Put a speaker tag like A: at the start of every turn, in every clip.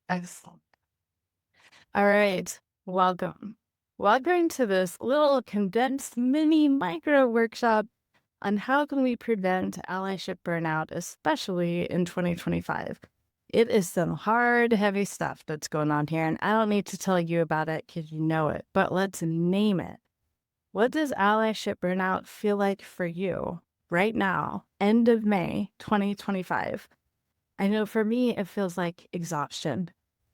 A: Excellent. All right. Welcome. Welcome to this little condensed mini micro workshop on how can we prevent allyship burnout, especially in 2025. It is some hard, heavy stuff that's going on here, and I don't need to tell you about it because you know it, but let's name it. What does allyship burnout feel like for you right now, end of May 2025? I know for me, it feels like exhaustion.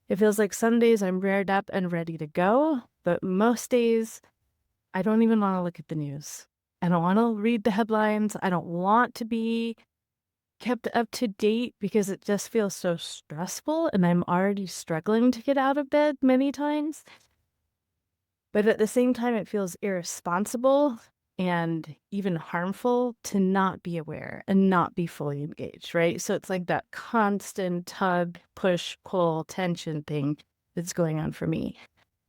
A: It feels like some days I'm reared up and ready to go, but most days I don't even want to look at the news. I don't want to read the headlines. I don't want to be kept up to date because it just feels so stressful and I'm already struggling to get out of bed many times. But at the same time, it feels irresponsible and even harmful to not be aware and not be fully engaged, right? So it's like that constant tug, push, pull, tension thing that's going on for me.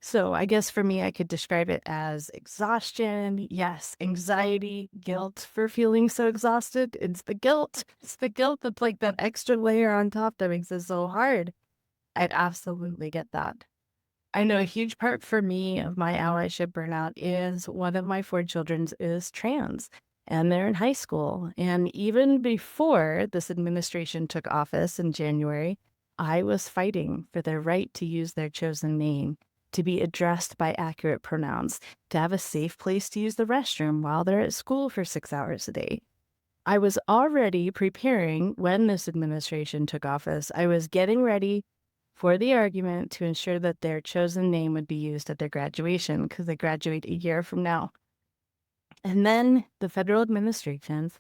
A: So I guess for me, I could describe it as exhaustion. Yes, anxiety, guilt for feeling so exhausted. It's the guilt. It's the guilt that's like that extra layer on top that makes it so hard. I'd absolutely get that. I know a huge part for me of my allyship burnout is one of my four children is trans and they're in high school. And even before this administration took office in January, I was fighting for their right to use their chosen name, to be addressed by accurate pronouns, to have a safe place to use the restroom while they're at school for 6 hours a day. I was already preparing when this administration took office. I was getting ready for the argument to ensure that their chosen name would be used at their graduation because they graduate a year from now. And then the federal administration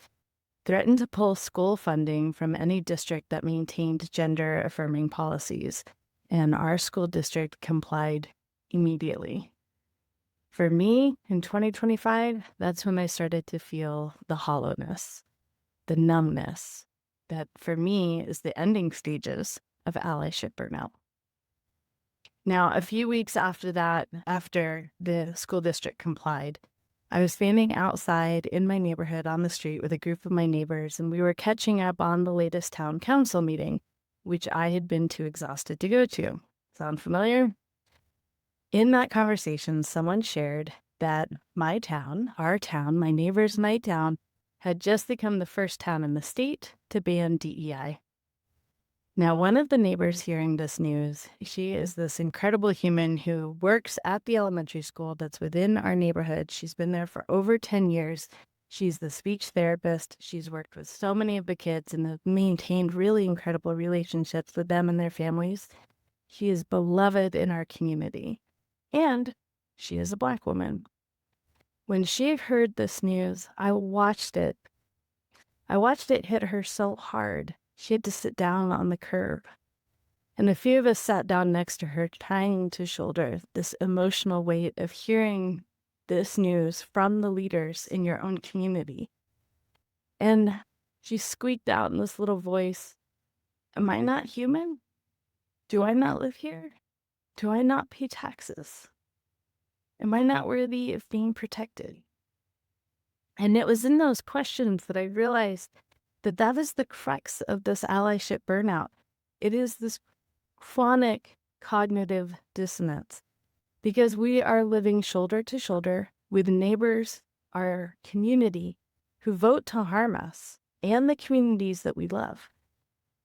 A: threatened to pull school funding from any district that maintained gender affirming policies. And our school district complied immediately. For me, in 2025, that's when I started to feel the hollowness, the numbness that for me is the ending stages of allyship burnout. Now, a few weeks after that, after the school district complied, I was standing outside in my neighborhood on the street with a group of my neighbors, and we were catching up on the latest town council meeting, which I had been too exhausted to go to. Sound familiar? In that conversation, someone shared that my town, our town, my neighbors, my town, had just become the first town in the state to ban DEI. Now, one of the neighbors hearing this news, she is this incredible human who works at the elementary school that's within our neighborhood. She's been there for over 10 years. She's the speech therapist. She's worked with so many of the kids and have maintained really incredible relationships with them and their families. She is beloved in our community. And she is a Black woman. When she heard this news, I watched it hit her so hard. She had to sit down on the curb. And a few of us sat down next to her, trying to shoulder this emotional weight of hearing this news from the leaders in your own community. And she squeaked out in this little voice, "Am I not human? Do I not live here? Do I not pay taxes? Am I not worthy of being protected?" And it was in those questions that I realized that is the crux of this allyship burnout. It is this chronic cognitive dissonance because we are living shoulder to shoulder with neighbors, our community, who vote to harm us and the communities that we love.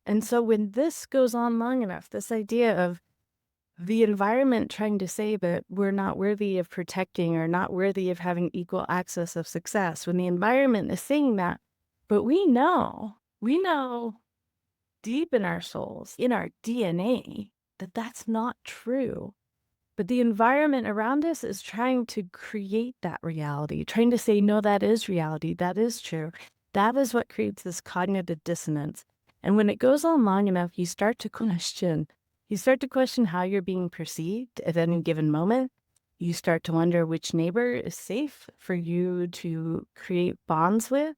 A: And so when this goes on long enough, this idea of the environment trying to say that we're not worthy of protecting or not worthy of having equal access of success, when the environment is saying that, but we know deep in our souls, in our DNA, that that's not true. But the environment around us is trying to create that reality, trying to say, no, that is reality. That is true. That is what creates this cognitive dissonance. And when it goes on long enough, you start to question how you're being perceived at any given moment. You start to wonder which neighbor is safe for you to create bonds with.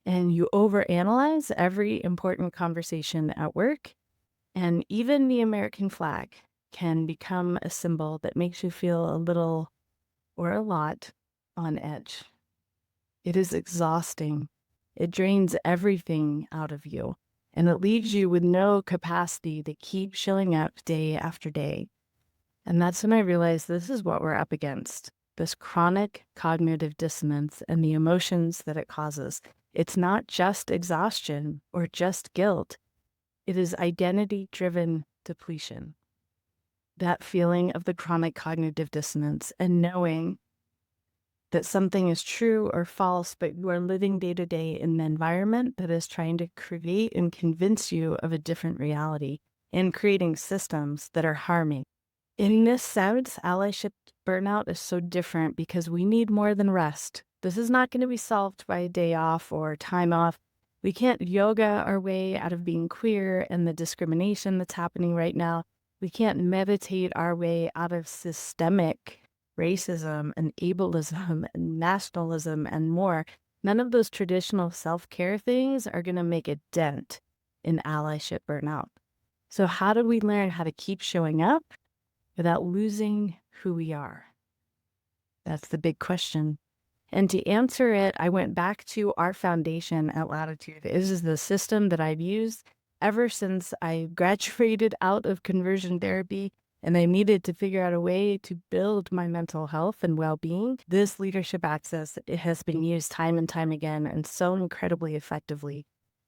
A: And you overanalyze every important conversation at work. And even the American flag can become a symbol that makes you feel a little or a lot on edge. It is exhausting. It drains everything out of you. And it leaves you with no capacity to keep showing up day after day. And that's when I realized this is what we're up against, this chronic cognitive dissonance and the emotions that it causes. It's not just exhaustion or just guilt. It is identity-driven depletion. That feeling of the chronic cognitive dissonance and knowing that something is true or false, but you are living day to day in an environment that is trying to create and convince you of a different reality and creating systems that are harming. In this sense, allyship burnout is so different because we need more than rest. This is not going to be solved by a day off or time off. We can't yoga our way out of being queer and the discrimination that's happening right now. We can't meditate our way out of systemic racism and ableism and nationalism and more. None of those traditional self-care things are going to make a dent in allyship burnout. So how do we learn how to keep showing up without losing who we are? That's the big question. And to answer it, I went back to our foundation at Latitude. This is the system that I've used ever since I graduated out of conversion therapy and I needed to figure out a way to build my mental health and well-being. This leadership access, it has been used time and time again and so incredibly effectively.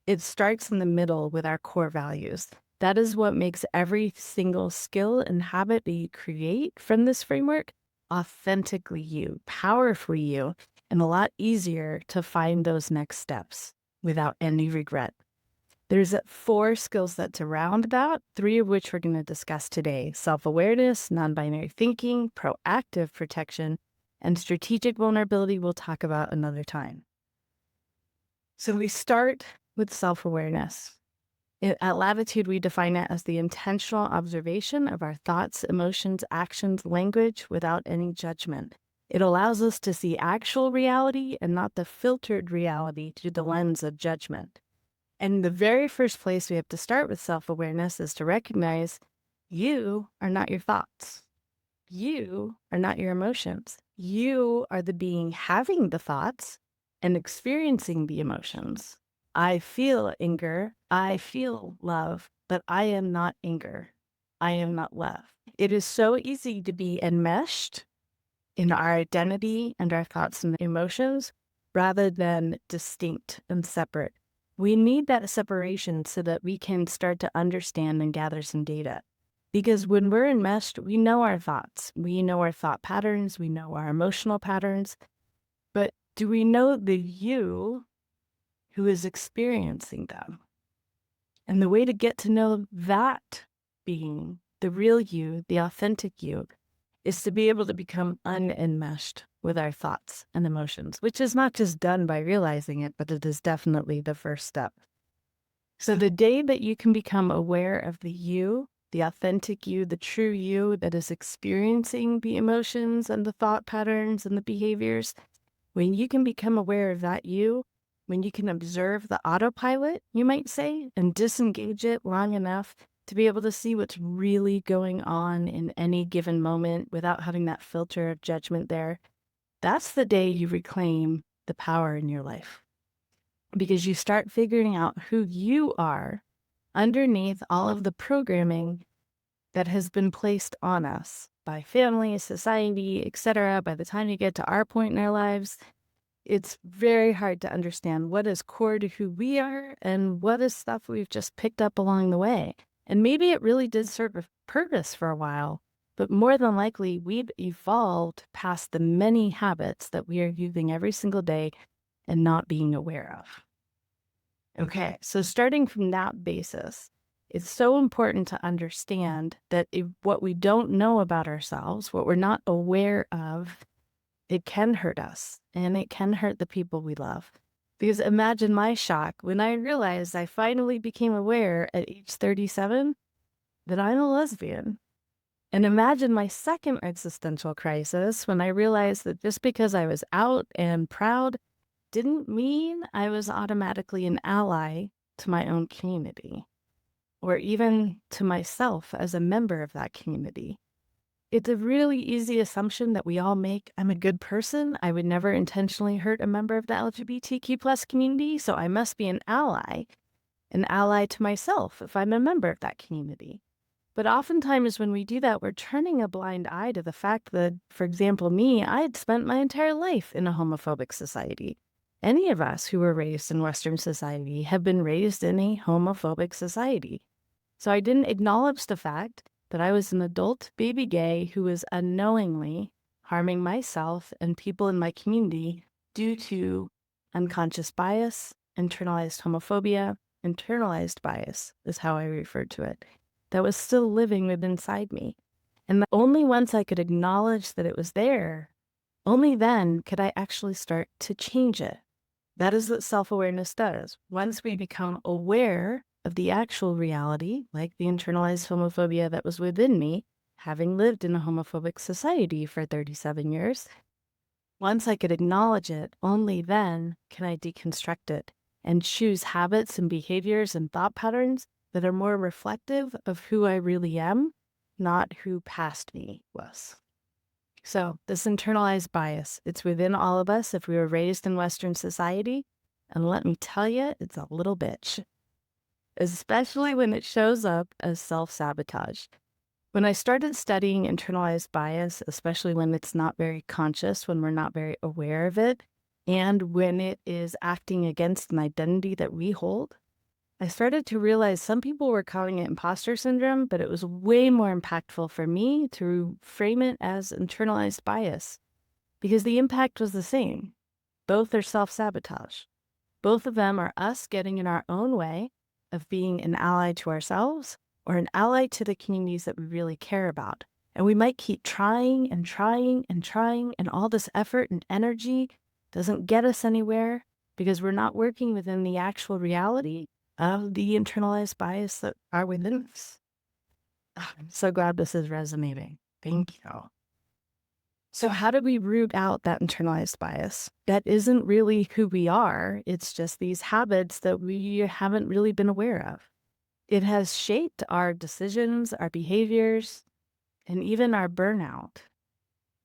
A: It starts in the middle with our core values. That is what makes every single skill and habit that you create from this framework authentically you, powerfully you, and a lot easier to find those next steps without any regret. There's 4 skill sets around that, 3 of which we're going to discuss today: self-awareness, non-binary thinking, proactive protection, and strategic vulnerability we'll talk about another time. So we start with self-awareness. At Latitude, we define it as the intentional observation of our thoughts, emotions, actions, language without any judgment. It allows us to see actual reality and not the filtered reality through the lens of judgment. And the very first place we have to start with self-awareness is to recognize you are not your thoughts. You are not your emotions. You are the being having the thoughts and experiencing the emotions. I feel anger. I feel love, but I am not anger. I am not love. It is so easy to be enmeshed in our identity and our thoughts and emotions rather than distinct and separate. We need that separation so that we can start to understand and gather some data. Because when we're enmeshed, we know our thoughts. We know our thought patterns. We know our emotional patterns. But do we know the you who is experiencing them? And the way to get to know that being, the real you, the authentic you, is to be able to become unenmeshed with our thoughts and emotions, which is not just done by realizing it, but it is definitely the first step. So the day that you can become aware of the you, the authentic you, the true you that is experiencing the emotions and the thought patterns and the behaviors, when you can become aware of that you, when you can observe the autopilot, you might say, and disengage it long enough to be able to see what's really going on in any given moment without having that filter of judgment there, that's the day you reclaim the power in your life. Because you start figuring out who you are underneath all of the programming that has been placed on us by family, society, etc. By the time you get to our point in our lives, it's very hard to understand what is core to who we are and what is stuff we've just picked up along the way. And maybe it really did serve a purpose for a while, but more than likely we've evolved past the many habits that we are using every single day and not being aware of. Okay, so starting from that basis, it's so important to understand that what we don't know about ourselves, what we're not aware of, it can hurt us and it can hurt the people we love. Because imagine my shock when I realized I finally became aware at age 37 that I'm a lesbian. And imagine my second existential crisis when I realized that just because I was out and proud didn't mean I was automatically an ally to my own community, or even to myself as a member of that community. It's a really easy assumption that we all make. I'm a good person. I would never intentionally hurt a member of the LGBTQ+ community, so I must be an ally. an ally to myself if I'm a member of that community. But oftentimes when we do that, we're turning a blind eye to the fact that, for example, me, I had spent my entire life in a homophobic society. Any of us who were raised in Western society have been raised in a homophobic society. So I didn't acknowledge the fact that I was an adult baby gay who was unknowingly harming myself and people in my community due to unconscious bias, internalized homophobia, internalized bias is how I refer to it, that was still living within inside me. And only once I could acknowledge that it was there, only then could I actually start to change it. That is what self-awareness does. Once we become aware of the actual reality, like the internalized homophobia that was within me, having lived in a homophobic society for 37 years, once I could acknowledge it, only then can I deconstruct it and choose habits and behaviors and thought patterns that are more reflective of who I really am, not who past me was. So this internalized bias, it's within all of us if we were raised in Western society. And let me tell you, it's a little bitch, especially when it shows up as self-sabotage. When I started studying internalized bias, especially when it's not very conscious, when we're not very aware of it, and when it is acting against an identity that we hold, I started to realize some people were calling it imposter syndrome, but it was way more impactful for me to frame it as internalized bias because the impact was the same. Both are self-sabotage. Both of them are us getting in our own way of being an ally to ourselves or an ally to the communities that we really care about. And we might keep trying and trying and trying, and all this effort and energy doesn't get us anywhere because we're not working within the actual reality of the internalized bias that are within us. I'm so glad this is resonating. Thank you. So how do we root out that internalized bias? That isn't really who we are. It's just these habits that we haven't really been aware of. It has shaped our decisions, our behaviors, and even our burnout.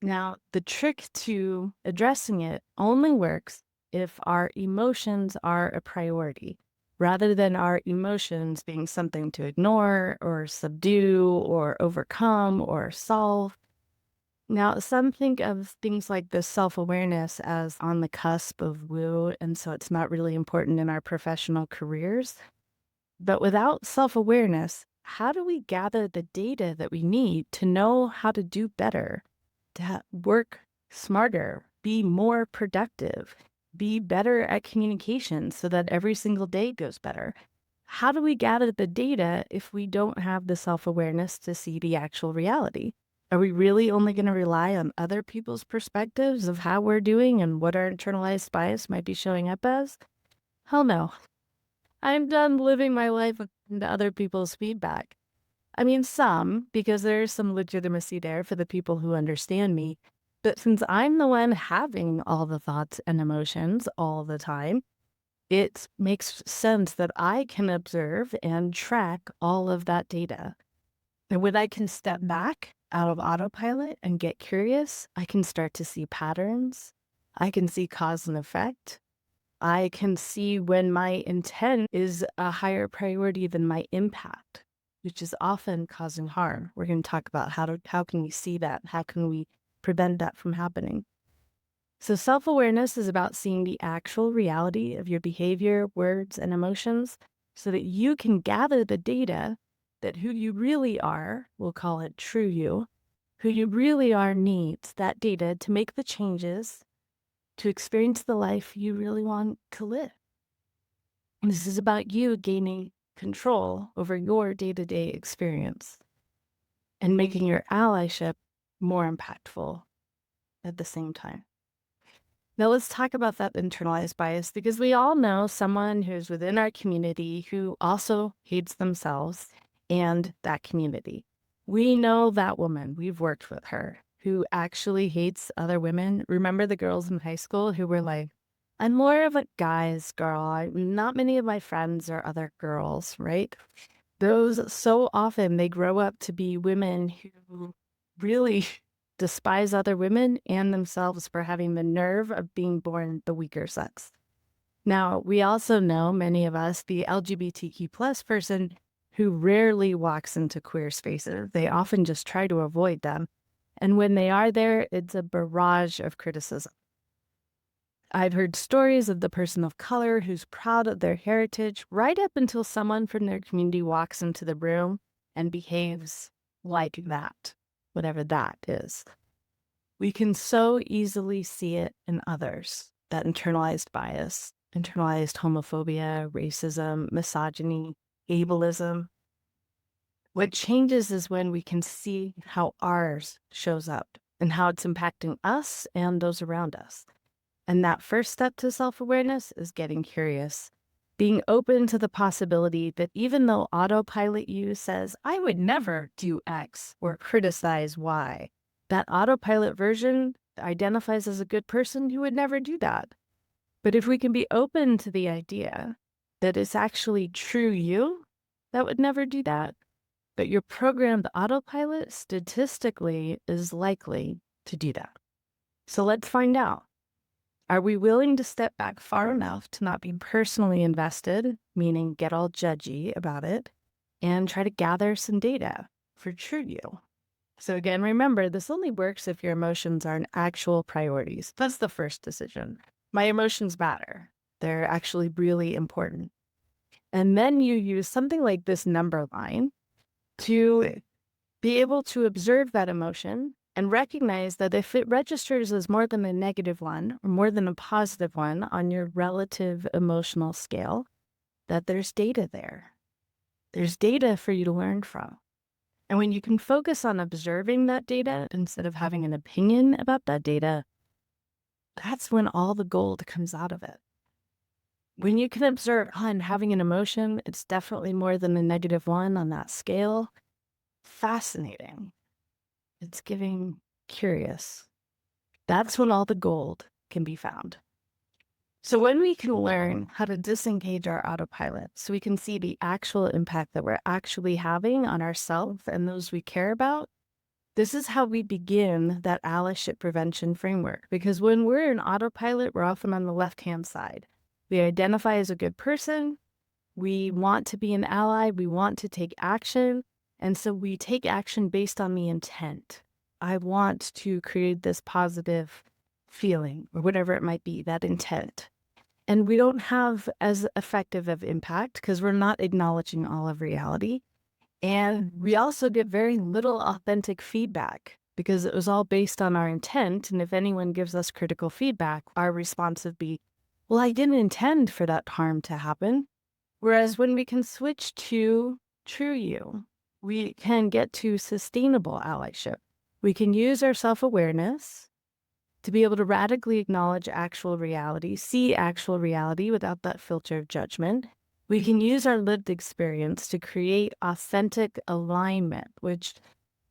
A: Now, the trick to addressing it only works if our emotions are a priority, rather than our emotions being something to ignore or subdue or overcome or solve. Now, some think of things like this self-awareness as on the cusp of woo, and so it's not really important in our professional careers. But without self-awareness, how do we gather the data that we need to know how to do better, to work smarter, be more productive, be better at communication so that every single day goes better? How do we gather the data if we don't have the self-awareness to see the actual reality? Are we really only going to rely on other people's perspectives of how we're doing and what our internalized bias might be showing up as? Hell no. I'm done living my life according to other people's feedback. I mean, some, because there's some legitimacy there for the people who understand me. But since I'm the one having all the thoughts and emotions all the time, it makes sense that I can observe and track all of that data. And when I can step back out of autopilot and get curious, I can start to see patterns. I can see cause and effect. I can see when my intent is a higher priority than my impact, which is often causing harm. We're going to talk about how can we see that? How can we prevent that from happening? So self-awareness is about seeing the actual reality of your behavior, words, and emotions so that you can gather the data that who you really are, we'll call it true you, who you really are needs that data to make the changes to experience the life you really want to live. And this is about you gaining control over your day-to-day experience and making your allyship more impactful at the same time. Now let's talk about that internalized bias because we all know someone who's within our community who also hates themselves and that community. We know that woman, we've worked with her, who actually hates other women. Remember the girls in high school who were like, I'm more of a guy's girl. Not many of my friends are other girls, right? Those, so often they grow up to be women who really despise other women and themselves for having the nerve of being born the weaker sex. Now, we also know, many of us, the LGBTQ plus person who rarely walks into queer spaces. They often just try to avoid them. And when they are there, it's a barrage of criticism. I've heard stories of the person of color who's proud of their heritage right up until someone from their community walks into the room and behaves like that, whatever that is. We can so easily see it in others, that internalized bias, internalized homophobia, racism, misogyny, ableism. What changes is when we can see how ours shows up and how it's impacting us and those around us. And that first step to self-awareness is getting curious, being open to the possibility that even though autopilot you says, I would never do X or criticize Y, that autopilot version identifies as a good person who would never do that. But if we can be open to the idea that it's actually true you that would never do that, but your programmed autopilot statistically is likely to do that. So let's find out. Are we willing to step back far enough to not be personally invested, meaning get all judgy about it, and try to gather some data for true you? So again, remember, this only works if your emotions are an actual priorities. That's the first decision. My emotions matter. They're actually really important. And then you use something like this number line to be able to observe that emotion and recognize that if it registers as more than a negative one or more than a positive one on your relative emotional scale, that there's data there. There's data for you to learn from. And when you can focus on observing that data instead of having an opinion about that data, that's when all the gold comes out of it. When you can observe, I'm having an emotion, it's definitely more than a negative one on that scale. Fascinating. It's giving curious. That's when all the gold can be found. So when we can learn how to disengage our autopilot so we can see the actual impact that we're actually having on ourselves and those we care about, this is how we begin that allyship prevention framework. Because when we're in autopilot, we're often on the left-hand side. We identify as a good person. We want to be an ally. We want to take action. And so we take action based on the intent. I want to create this positive feeling or whatever it might be, that intent. And we don't have as effective of impact because we're not acknowledging all of reality. And we also get very little authentic feedback because it was all based on our intent. And if anyone gives us critical feedback, our response would be, well, I didn't intend for that harm to happen. Whereas when we can switch to true you, we can get to sustainable allyship. We can use our self-awareness to be able to radically acknowledge actual reality, see actual reality without that filter of judgment. We can use our lived experience to create authentic alignment, which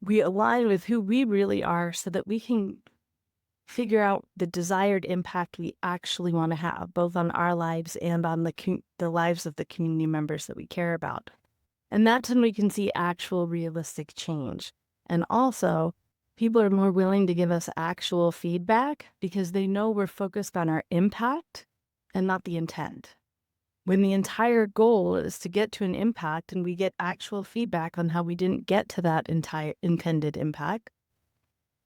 A: we align with who we really are so that we can figure out the desired impact we actually want to have, both on our lives and on the lives of the community members that we care about. And that's when we can see actual realistic change. And also, people are more willing to give us actual feedback because they know we're focused on our impact and not the intent. When the entire goal is to get to an impact and we get actual feedback on how we didn't get to that entire intended impact,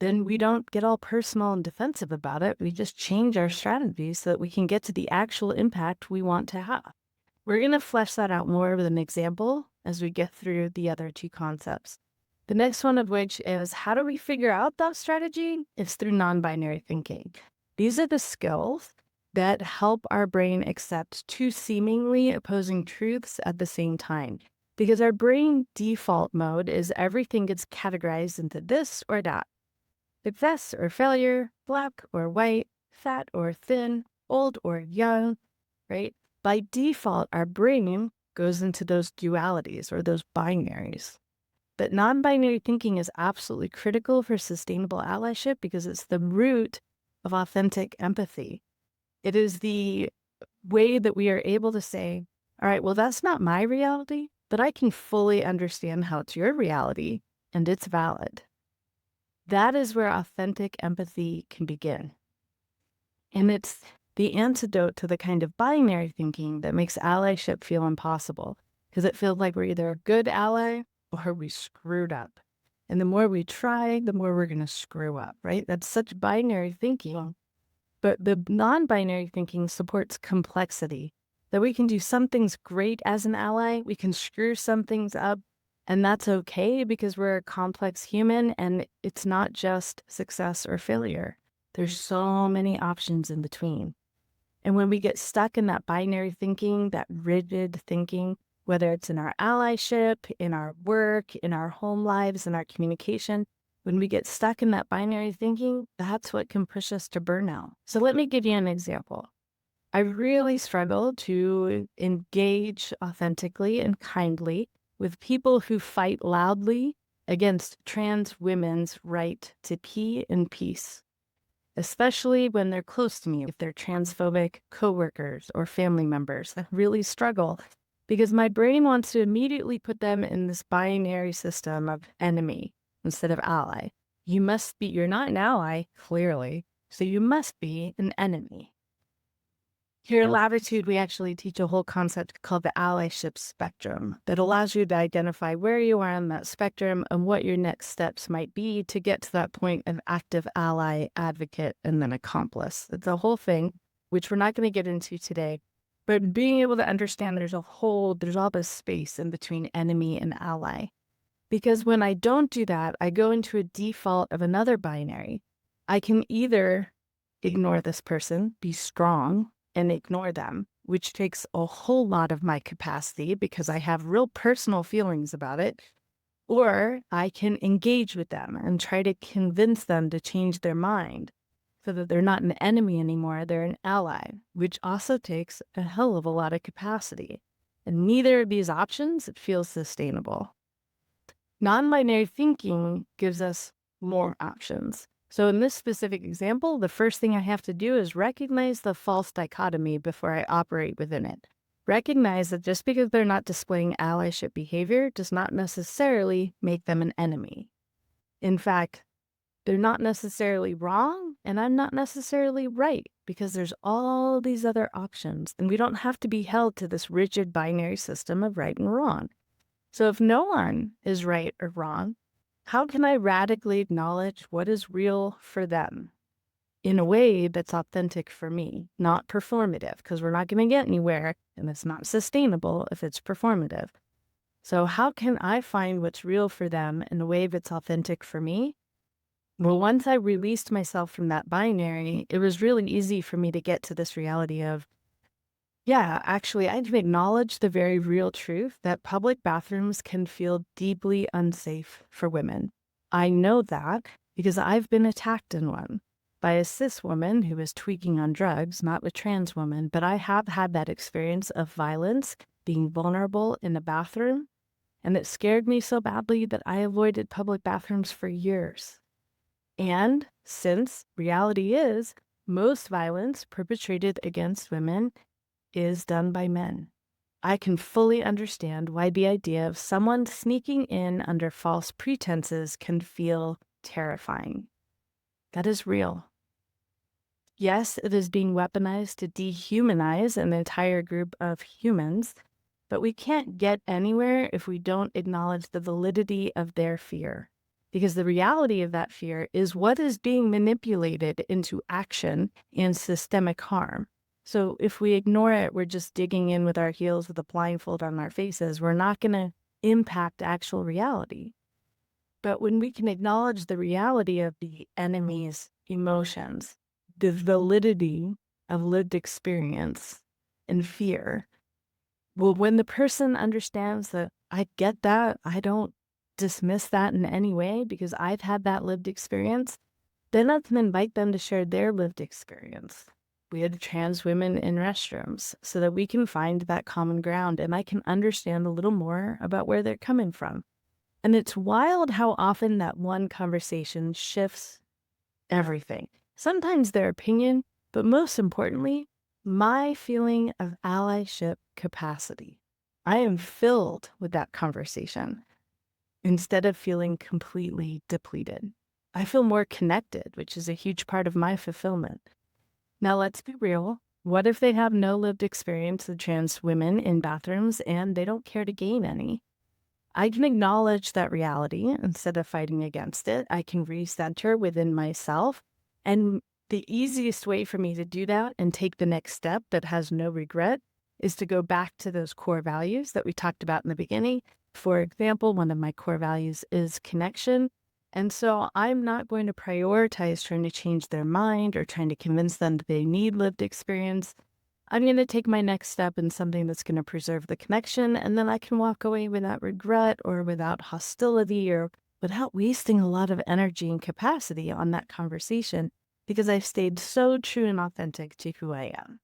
A: then we don't get all personal and defensive about it. We just change our strategies so that we can get to the actual impact we want to have. We're going to flesh that out more with an example as we get through the other two concepts. The next one of which is, how do we figure out that strategy? It's through non-binary thinking. These are the skills that help our brain accept two seemingly opposing truths at the same time. Because our brain default mode is everything gets categorized into this or that. Success or failure, black or white, fat or thin, old or young, right? By default, our brain goes into those dualities or those binaries. But non-binary thinking is absolutely critical for sustainable allyship because it's the root of authentic empathy. It is the way that we are able to say, all right, well, that's not my reality, but I can fully understand how it's your reality and it's valid. That is where authentic empathy can begin. And it's the antidote to the kind of binary thinking that makes allyship feel impossible, because it feels like we're either a good ally or we screwed up. And the more we try, the more we're going to screw up, right? That's such binary thinking. But the non-binary thinking supports complexity, that we can do some things great as an ally, we can screw some things up, and that's okay because we're a complex human and it's not just success or failure. There's so many options in between. And when we get stuck in that binary thinking, that rigid thinking, whether it's in our allyship, in our work, in our home lives, in our communication, when we get stuck in that binary thinking, that's what can push us to burnout. So let me give you an example. I really struggle to engage authentically and kindly with people who fight loudly against trans women's right to pee in peace, especially when they're close to me, if they're transphobic coworkers or family members. I really struggle because my brain wants to immediately put them in this binary system of enemy instead of ally. You're not an ally, clearly, so you must be an enemy. Here at Latitude, we actually teach a whole concept called the allyship spectrum that allows you to identify where you are on that spectrum and what your next steps might be to get to that point of active ally, advocate, and then accomplice. It's a whole thing, which we're not going to get into today. But being able to understand there's all this space in between enemy and ally. Because when I don't do that, I go into a default of another binary. I can either ignore this person, be strong, and ignore them, which takes a whole lot of my capacity because I have real personal feelings about it, or I can engage with them and try to convince them to change their mind so that they're not an enemy anymore, they're an ally, which also takes a hell of a lot of capacity. And neither of these options feels sustainable. Non-binary thinking gives us more options. So in this specific example, the first thing I have to do is recognize the false dichotomy before I operate within it. Recognize that just because they're not displaying allyship behavior does not necessarily make them an enemy. In fact, they're not necessarily wrong, and I'm not necessarily right, because there's all these other options, and we don't have to be held to this rigid binary system of right and wrong. So if no one is right or wrong, how can I radically acknowledge what is real for them in a way that's authentic for me, not performative, because we're not going to get anywhere and it's not sustainable if it's performative. So how can I find what's real for them in a way that's authentic for me? Well, once I released myself from that binary, it was really easy for me to get to this reality of, yeah, actually, I can acknowledge the very real truth that public bathrooms can feel deeply unsafe for women. I know that because I've been attacked in one by a cis woman who was tweaking on drugs, not a trans woman, but I have had that experience of violence, being vulnerable in a bathroom, and it scared me so badly that I avoided public bathrooms for years. And since reality is most violence perpetrated against women is done by men, I can fully understand why the idea of someone sneaking in under false pretenses can feel terrifying. That is real. Yes, it is being weaponized to dehumanize an entire group of humans, but we can't get anywhere if we don't acknowledge the validity of their fear. Because the reality of that fear is what is being manipulated into action and systemic harm. So if we ignore it, we're just digging in with our heels with a blindfold on our faces. We're not going to impact actual reality. But when we can acknowledge the reality of the enemy's emotions, the validity of lived experience and fear, well, when the person understands that I get that, I don't dismiss that in any way because I've had that lived experience, then I can invite them to share their lived experience. We had trans women in restrooms so that we can find that common ground and I can understand a little more about where they're coming from. And it's wild how often that one conversation shifts everything. Sometimes their opinion, but most importantly, my feeling of allyship capacity. I am filled with that conversation instead of feeling completely depleted. I feel more connected, which is a huge part of my fulfillment. Now, let's be real. What if they have no lived experience of trans women in bathrooms and they don't care to gain any? I can acknowledge that reality instead of fighting against it. I can recenter within myself. And the easiest way for me to do that and take the next step that has no regret is to go back to those core values that we talked about in the beginning. For example, one of my core values is connection. And so I'm not going to prioritize trying to change their mind or trying to convince them that they need lived experience. I'm going to take my next step in something that's going to preserve the connection, and then I can walk away without regret or without hostility or without wasting a lot of energy and capacity on that conversation because I've stayed so true and authentic to who I am.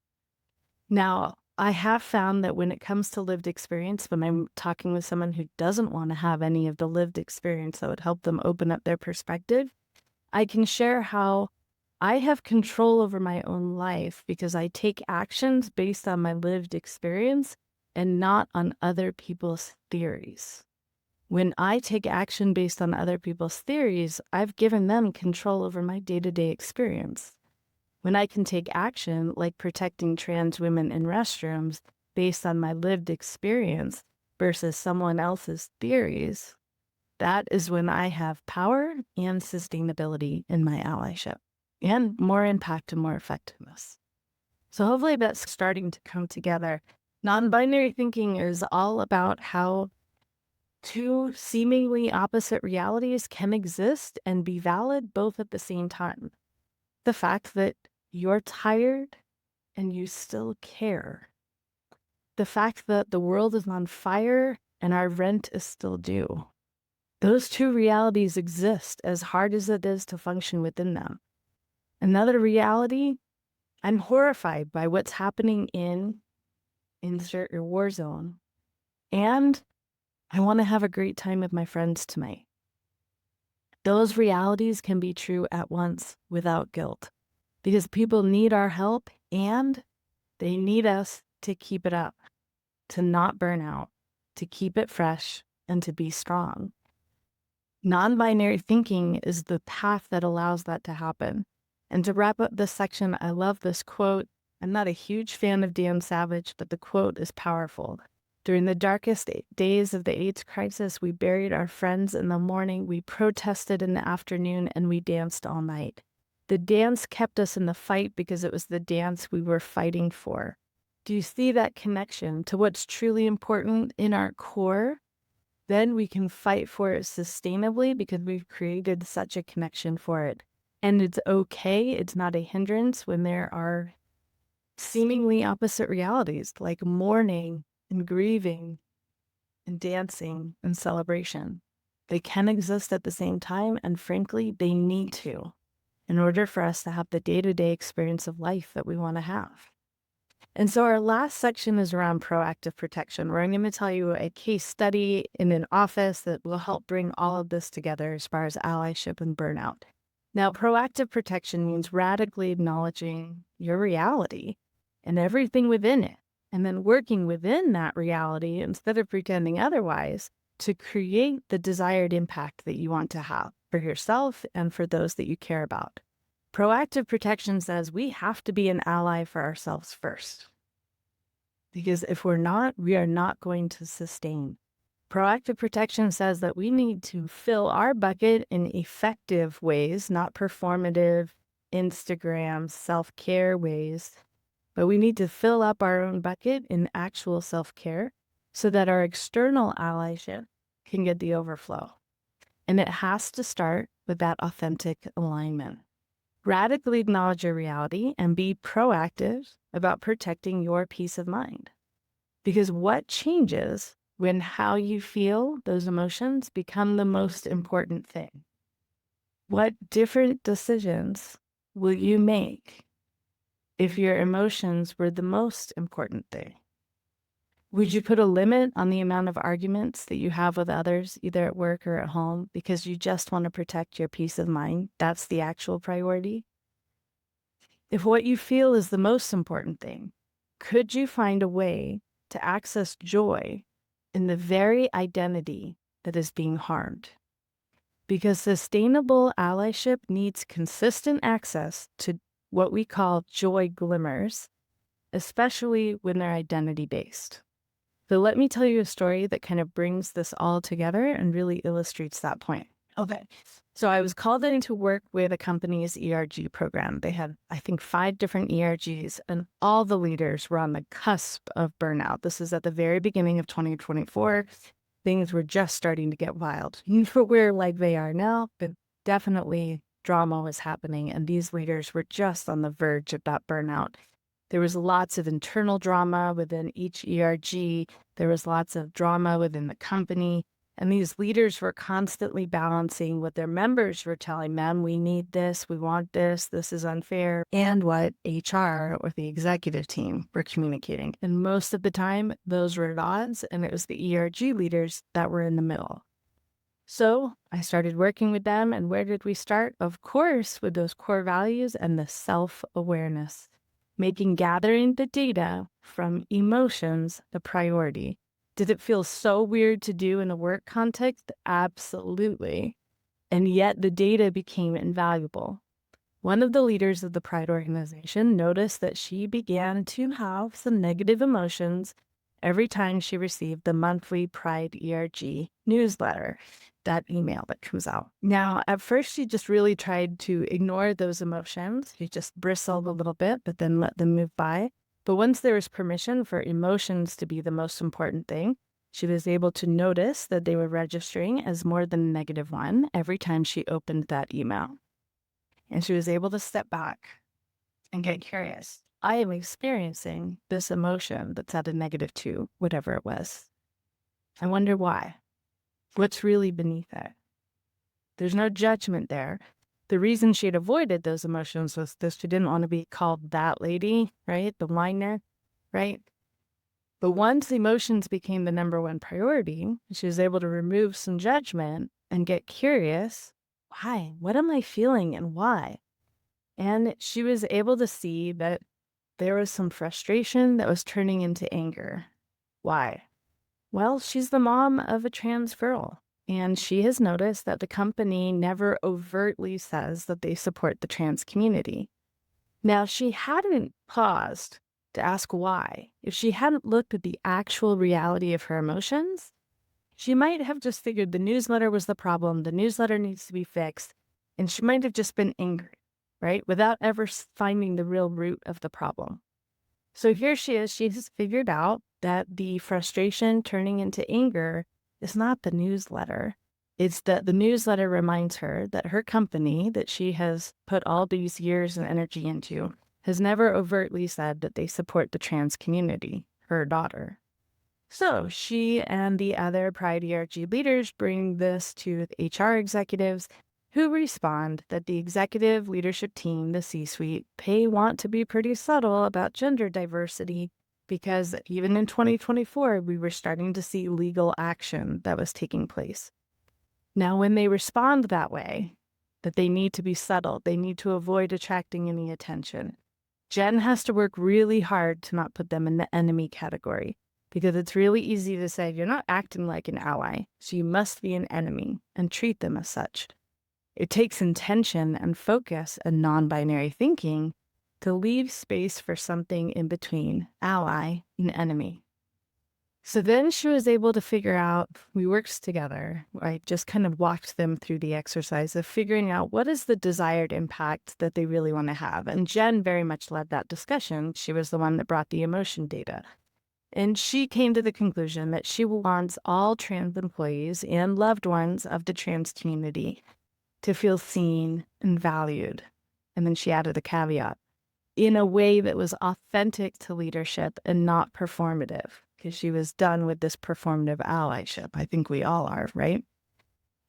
A: Now, I have found that when it comes to lived experience, when I'm talking with someone who doesn't want to have any of the lived experience that would help them open up their perspective, I can share how I have control over my own life because I take actions based on my lived experience and not on other people's theories. When I take action based on other people's theories, I've given them control over my day-to-day experience. When I can take action, like protecting trans women in restrooms, based on my lived experience versus someone else's theories, that is when I have power and sustainability in my allyship and more impact and more effectiveness. So hopefully that's starting to come together. Non-binary thinking is all about how two seemingly opposite realities can exist and be valid both at the same time. The fact that you're tired and you still care. The fact that the world is on fire and our rent is still due. Those two realities exist as hard as it is to function within them. Another reality, I'm horrified by what's happening in insert your war zone. And I want to have a great time with my friends tonight. Those realities can be true at once without guilt because people need our help and they need us to keep it up, to not burn out, to keep it fresh, and to be strong. Non-binary thinking is the path that allows that to happen. And to wrap up this section, I love this quote. I'm not a huge fan of Dan Savage, but the quote is powerful. During the darkest days of the AIDS crisis, we buried our friends in the morning, we protested in the afternoon, and we danced all night. The dance kept us in the fight because it was the dance we were fighting for. Do you see that connection to what's truly important in our core? Then we can fight for it sustainably because we've created such a connection for it. And it's okay, it's not a hindrance when there are seemingly opposite realities like mourning and grieving and dancing and celebration. They can exist at the same time, and frankly, they need to in order for us to have the day-to-day experience of life that we want to have. And so our last section is around proactive protection, where I'm going to tell you a case study in an office that will help bring all of this together as far as allyship and burnout. Now, proactive protection means radically acknowledging your reality and everything within it, and then working within that reality instead of pretending otherwise to create the desired impact that you want to have for yourself and for those that you care about. Proactive protection says we have to be an ally for ourselves first. Because if we're not, we are not going to sustain. Proactive protection says that we need to fill our bucket in effective ways, not performative, Instagram, self-care ways, but we need to fill up our own bucket in actual self-care so that our external allyship can get the overflow. And it has to start with that authentic alignment. Radically acknowledge your reality and be proactive about protecting your peace of mind. Because what changes when how you feel those emotions become the most important thing? What different decisions will you make if your emotions were the most important thing? Would you put a limit on the amount of arguments that you have with others, either at work or at home, because you just want to protect your peace of mind? That's the actual priority. If what you feel is the most important thing, could you find a way to access joy in the very identity that is being harmed? Because sustainable allyship needs consistent access to what we call joy glimmers especially when they're identity-based. So let me tell you a story that kind of brings this all together and really illustrates that point. Okay. So I was called in to work with a company's ERG program. They had, I think, 5 different ERGs, and all the leaders were on the cusp of burnout. This is at the very beginning of 2024. Things were just starting to get wild. For where like they are now, but definitely drama was happening, and these leaders were just on the verge of that burnout. There was lots of internal drama within each ERG. There was lots of drama within the company. And these leaders were constantly balancing what their members were telling them: we need this, we want this is unfair, and what HR or the executive team were communicating. And most of the time, those were at odds, and it was the ERG leaders that were in the middle. So I started working with them, and where did we start? Of course, with those core values and the self-awareness, making gathering the data from emotions the priority. Did it feel so weird to do in a work context? Absolutely. And yet the data became invaluable. One of the leaders of the Pride organization noticed that she began to have some negative emotions every time she received the monthly Pride ERG newsletter, that email that comes out. Now, at first, she just really tried to ignore those emotions. She just bristled a little bit, but then let them move by. But once there was permission for emotions to be the most important thing, she was able to notice that they were registering as more than -1 every time she opened that email. And she was able to step back and get curious. I am experiencing this emotion that's at a -2, whatever it was. I wonder why. What's really beneath it? There's no judgment there. The reason she had avoided those emotions was that she didn't want to be called that lady, right? The whiner, right? But once emotions became the #1 priority, she was able to remove some judgment and get curious. Why? What am I feeling and why? And she was able to see that there was some frustration that was turning into anger. Why? Well, she's the mom of a trans girl, and she has noticed that the company never overtly says that they support the trans community. Now, she hadn't paused to ask why. If she hadn't looked at the actual reality of her emotions, she might have just figured the newsletter was the problem, the newsletter needs to be fixed, and she might have just been angry, right? Without ever finding the real root of the problem. So here she is, she has figured out that the frustration turning into anger is not the newsletter. It's that the newsletter reminds her that her company that she has put all these years and energy into has never overtly said that they support the trans community, her daughter. So she and the other Pride ERG leaders bring this to the HR executives, who respond that the executive leadership team, the C-suite, they want to be pretty subtle about gender diversity because even in 2024, we were starting to see legal action that was taking place. Now, when they respond that way, that they need to be subtle, they need to avoid attracting any attention, Jen has to work really hard to not put them in the enemy category, because it's really easy to say, you're not acting like an ally, so you must be an enemy, and treat them as such. It takes intention and focus and non-binary thinking to leave space for something in between ally and enemy. So then she was able to figure out, we worked together. I just kind of walked them through the exercise of figuring out what is the desired impact that they really want to have. And Jen very much led that discussion. She was the one that brought the emotion data. And she came to the conclusion that she wants all trans employees and loved ones of the trans community to feel seen and valued. And then she added a caveat, in a way that was authentic to leadership and not performative, because she was done with this performative allyship. I think we all are, right?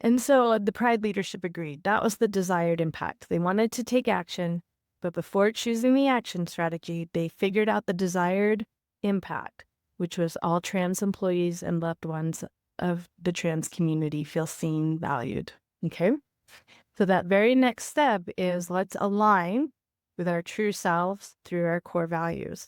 A: And so the Pride leadership agreed. That was the desired impact. They wanted to take action, but before choosing the action strategy, they figured out the desired impact, which was all trans employees and loved ones of the trans community feel seen, valued. Okay? So that very next step is let's align with our true selves through our core values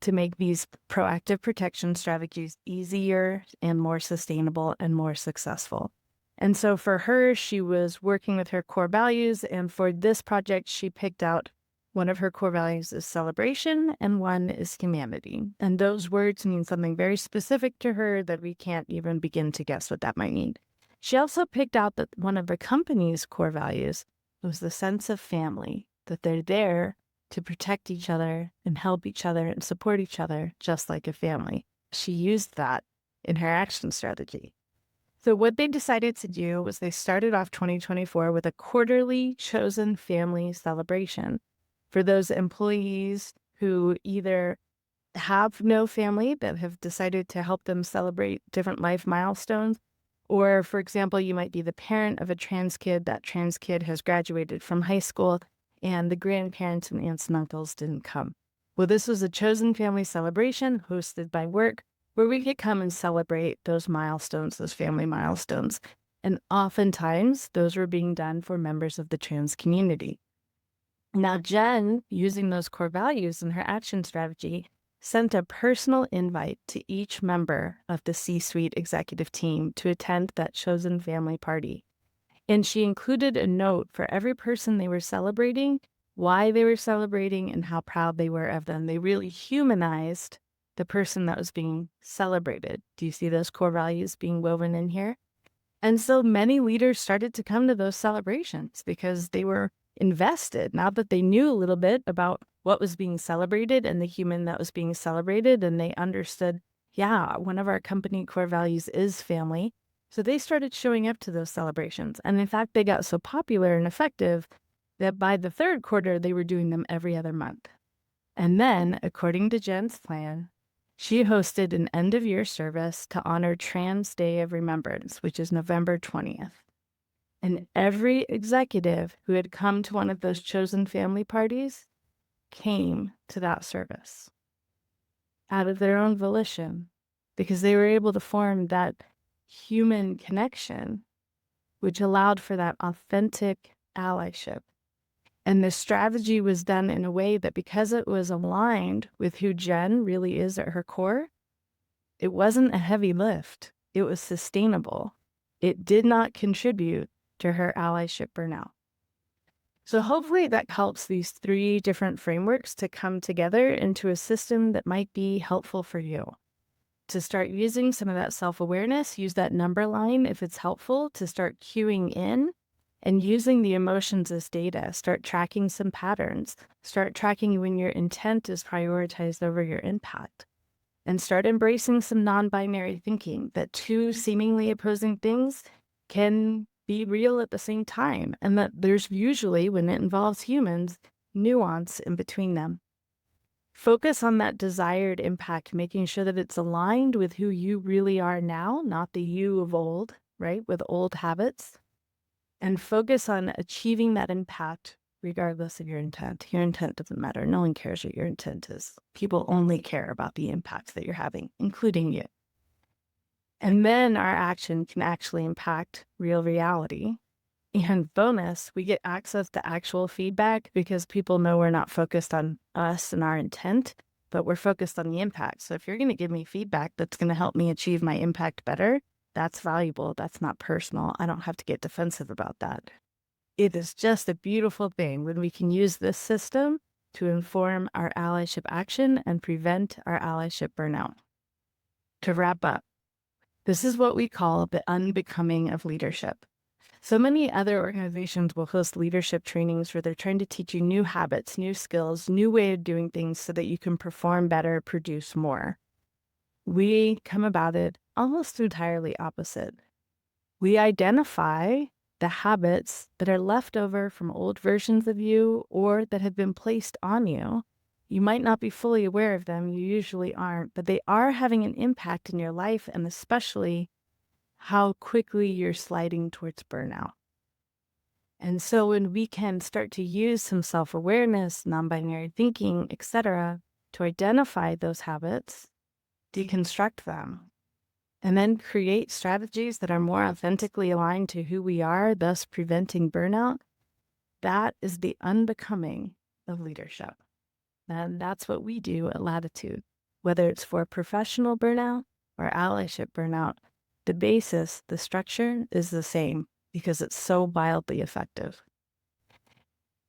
A: to make these proactive protection strategies easier and more sustainable and more successful. And so for her, she was working with her core values. And for this project, she picked out One of her core values is celebration, and one is humanity. And those words mean something very specific to her that we can't even begin to guess what that might mean. She also picked out that one of the company's core values was the sense of family, that they're there to protect each other and help each other and support each other just like a family. She used that in her action strategy. So what they decided to do was they started off 2024 with a quarterly chosen family celebration for those employees who either have no family but have decided to help them celebrate different life milestones. Or, for example, you might be the parent of a trans kid. That trans kid has graduated from high school and the grandparents and aunts and uncles didn't come. Well, this was a chosen family celebration hosted by work where we could come and celebrate those milestones, those family milestones. And oftentimes, those were being done for members of the trans community. Now, Jen, using those core values in her action strategy, sent a personal invite to each member of the C-suite executive team to attend that chosen family party. And she included a note for every person they were celebrating, why they were celebrating, and how proud they were of them. They really humanized the person that was being celebrated. Do you see those core values being woven in here? And so many leaders started to come to those celebrations because they were invested, now that they knew a little bit about what was being celebrated and the human that was being celebrated, and they understood, yeah, one of our company core values is family. So they started showing up to those celebrations. And in fact, they got so popular and effective that by the third quarter, they were doing them every other month. And then, according to Jen's plan, she hosted an end-of-year service to honor Trans Day of Remembrance, which is November 20th. And every executive who had come to one of those chosen family parties came to that service out of their own volition because they were able to form that human connection, which allowed for that authentic allyship. And the strategy was done in a way that, because it was aligned with who Jen really is at her core, it wasn't a heavy lift. It was sustainable. It did not contribute to her allyship burnout. So hopefully that helps these three different frameworks to come together into a system that might be helpful for you. To start using some of that self-awareness, use that number line if it's helpful to start cueing in and using the emotions as data. Start tracking some patterns. Start tracking when your intent is prioritized over your impact. And start embracing some non-binary thinking, that two seemingly opposing things can be real at the same time, and that there's usually, when it involves humans, nuance in between them. Focus on that desired impact, making sure that it's aligned with who you really are now, not the you of old, right, with old habits. And focus on achieving that impact regardless of your intent. Your intent doesn't matter. No one cares what your intent is. People only care about the impact that you're having, including you. And then our action can actually impact real reality. And bonus, we get access to actual feedback because people know we're not focused on us and our intent, but we're focused on the impact. So if you're going to give me feedback that's going to help me achieve my impact better, that's valuable. That's not personal. I don't have to get defensive about that. It is just a beautiful thing when we can use this system to inform our allyship action and prevent our allyship burnout. To wrap up, this is what we call the unbecoming of leadership. So many other organizations will host leadership trainings where they're trying to teach you new habits, new skills, new way of doing things so that you can perform better, produce more. We come about it almost entirely opposite. We identify the habits that are left over from old versions of you or that have been placed on you. You might not be fully aware of them, you usually aren't, but they are having an impact in your life, and especially how quickly you're sliding towards burnout. And so when we can start to use some self-awareness, non-binary thinking, etc., to identify those habits, deconstruct them, and then create strategies that are more authentically aligned to who we are, thus preventing burnout, that is the unbecoming of leadership. And that's what we do at Latitude. Whether it's for professional burnout or allyship burnout, the basis, the structure is the same because it's so wildly effective.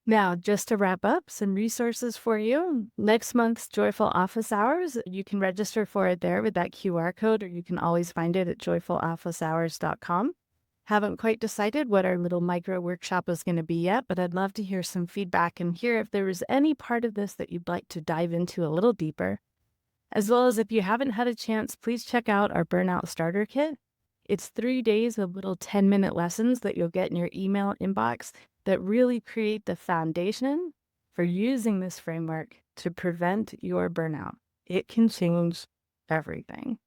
A: Now, just to wrap up, some resources for you. Next month's Joyful Office Hours, you can register for it there with that QR code, or you can always find it at joyfulofficehours.com. Haven't quite decided what our little micro workshop is going to be yet, but I'd love to hear some feedback and hear if there was any part of this that you'd like to dive into a little deeper. As well as if you haven't had a chance, please check out our Burnout Starter Kit. It's 3 days of little 10-minute lessons that you'll get in your email inbox that really create the foundation for using this framework to prevent your burnout. It can change everything.